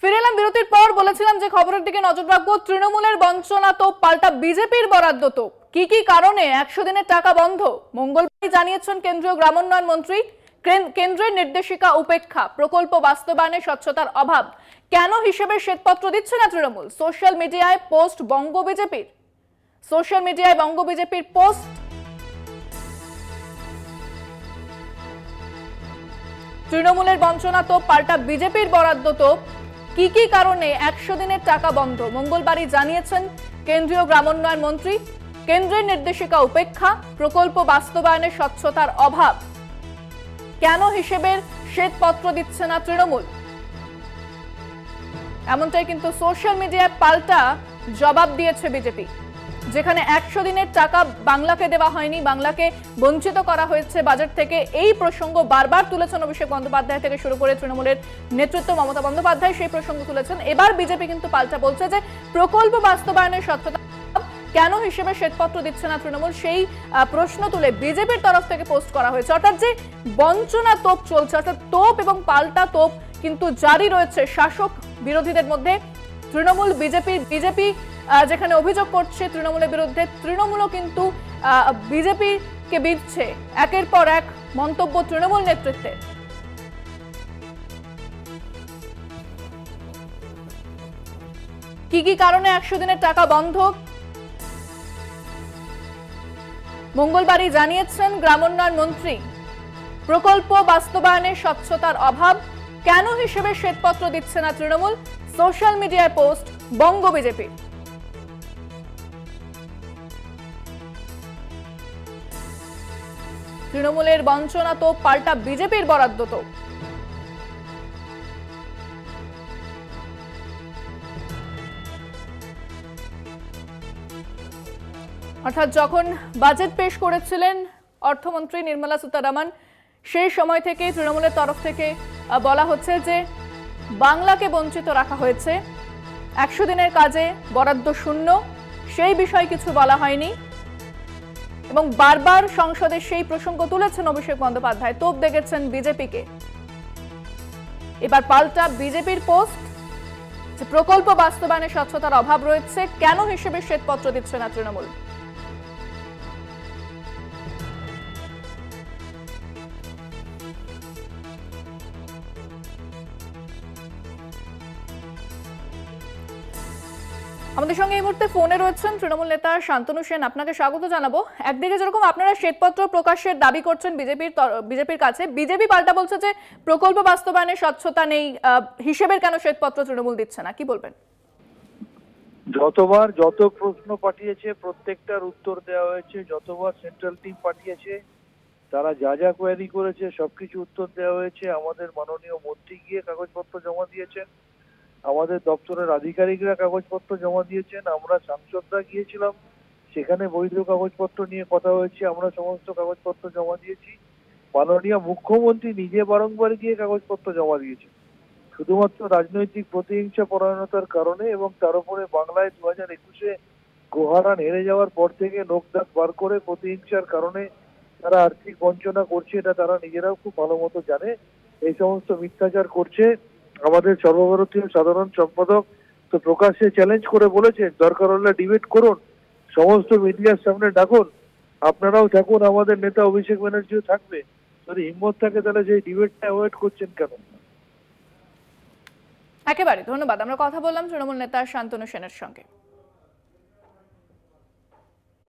ফিরে এলাম বিরতির পর। বলেছিলাম যে খবরের দিকে নজর রাখবো। তৃণমূলের বঞ্চনা তো পাল্টা বিজেপির বরাদ্দ তো কি কারণে 100 দিনের টাকা বন্ধ? মঙ্গলবার জানিয়েছেন কেন্দ্রীয় গ্রামোন্নয়ন মন্ত্রী। কেন্দ্রের নির্দেশিকা উপেক্ষা, প্রকল্প বাস্তবায়নে স্বচ্ছতার অভাব, কেন হিসেবে শ্বেতপত্র দিচ্ছে না তৃণমূল? সোশ্যাল মিডিয়ায় পোস্ট বঙ্গ বিজেপির। পোস্ট। তৃণমূলের বঞ্চনা তো পাল্টা বিজেপির বরাদ্দ তো কি কারণে 100 দিনের টাকা বন্ধ? মঙ্গলবারই জানিয়েছেন কেন্দ্রীয় গ্রামোন্নয়ন মন্ত্রী। কেন্দ্রের নির্দেশিকা উপেক্ষা, প্রকল্প বাস্তবায়নে স্বচ্ছতার অভাব, কেন হিসেবের শ্বেতপত্র দিচ্ছে না তৃণমূল? এমনটাই কিন্তু সোশ্যাল মিডিয়ায় পাল্টা জবাব দিয়েছে বিজেপি। যেখানে 100 দিনের টাকা বাংলাকে দেওয়া হয়নি, বাংলাকে বঞ্চিত করা হয়েছে বাজেট থেকে, এই প্রসঙ্গ বারবার তুলেছেন অভিষেক বন্দ্যোপাধ্যায় থেকে শুরু করে তৃণমূলের নেতৃত্ব মমতা বন্দ্যোপাধ্যায় সেই প্রসঙ্গ তুলেছেন। এবার বিজেপি কিন্তু পাল্টা বলছে যে প্রকল্প বাস্তবায়নের স্বচ্ছতা কেন হিসেবে শ্বেতপত্র দিচ্ছে না তৃণমূল, সেই প্রশ্ন তুলে বিজেপির তরফ থেকে পোস্ট করা হয়েছে। অর্থাৎ যে বঞ্চনা তোপ চলছে, অর্থাৎ তোপ এবং পাল্টা তোপ কিন্তু জারি রয়েছে শাসক বিরোধীদের মধ্যে। তৃণমূল বিজেপি যেখানে অভিযোগ করছে তৃণমূলের বিরুদ্ধে, তৃণমূলও কিন্তু বিজেপিকে বিধছে একের পর এক মন্তব্য তৃণমূল নেতৃত্বের। কি কারণে 100 দিনের টাকা বন্ধ? মঙ্গলবারই জানিয়েছেন গ্রামোন্নয়ন মন্ত্রী। প্রকল্প বাস্তবায়নে স্বচ্ছতার অভাব, কেন হিসেবে শ্বেতপত্র দিচ্ছে না তৃণমূল? সোশ্যাল মিডিয়ায় পোস্ট বঙ্গ বিজেপি। তৃণমূলের বঞ্চনা তো পাল্টা বিজেপির বরাদ্দ তো। অর্থাৎ যখন বাজেট পেশ করেছিলেন অর্থমন্ত্রী নির্মলা সীতারামন, সেই সময় থেকে তৃণমূলের তরফ থেকে বলা হচ্ছে যে বাংলাকে বঞ্চিত রাখা হয়েছে, 100 দিনের কাজে বরাদ্দ শূন্য, সেই বিষয়ে কিছু বলা হয়নি এবং বারবার সংসদে সেই প্রসঙ্গ তুলেছেন অভিষেক বন্দ্যোপাধ্যায়, তোপ দেখেছেন বিজেপিকে। এবার পাল্টা বিজেপির পোস্ট যে প্রকল্প বাস্তবায়নে স্বচ্ছতার অভাব রয়েছে, কেন হিসেবে শ্বেতপত্র দিচ্ছে না তৃণমূল? আমাদের সঙ্গে এই মুহূর্তে ফোনে রয়েছেন তৃণমূল নেতা শান্তনু সেন। আপনাকে স্বাগত জানাবো। একদিকে যেরকম আপনারা শ্বেতপত্র প্রকাশের দাবি করছেন বিজেপির কাছে, বিজেপি পাল্টা বলছে যে প্রকল্প বাস্তবায়নে স্বচ্ছতা নেই, হিসেবের কেন শ্বেতপত্র তৃণমূল দিচ্ছে না, কি বলবেন? যতবার যত প্রশ্ন পাঠিয়েছে প্রত্যেকটার উত্তর দেওয়া হয়েছে। যতবার সেন্ট্রাল টিম পাঠিয়েছে তারা যা কোয়ারি করেছে সবকিছু উত্তর দেওয়া হয়েছে। আমাদের মাননীয় মন্ত্রী গিয়ে কাগজপত্র জমা দিয়েছেন, আমাদের দপ্তরের আধিকারিকরা কাগজপত্র জমা দিয়েছেন, আমরা সাংসদরা গিয়েছিলাম, সেখানে বৈধ কাগজপত্র নিয়ে কথা হয়েছে, আমরা সমস্ত কাগজপত্র জমা দিয়েছি। মাননীয় মুখ্যমন্ত্রী নিজে বারংবার গিয়ে কাগজপত্র জমা দিয়েছেন। শুধুমাত্র রাজনৈতিক প্রতিহিংসা পরায়ণতার কারণে এবং তার উপরে বাংলায় 2021-এ গোহারান হেরে যাওয়ার পর থেকে নোক ডাক বার করে প্রতিহিংসার কারণে তারা আর্থিক বঞ্চনা করছে, এটা তারা নিজেরাও খুব ভালো মতো জানে। এই সমস্ত মিথ্যাচার করছে। আমাদের সর্বভারতীয় সাধারণ সম্পাদক তো প্রকাশ্যে চ্যালেঞ্জ করে বলেছেন, দরকার হলে ডিবেট করুন, সমস্ত মিডিয়ার সামনে ডাকুন, আপনারাও থাকুন, আমাদের নেতা অভিষেক ব্যানার্জিও থাকবে। যদি হিম্মত থাকে তাহলে সেই ডিবেটটা অ্যাভয়েড করছেন কেন? একেবারে ধন্যবাদ। আমরা কথা বললাম তৃণমূল নেতা শান্তনু সেনের সঙ্গে।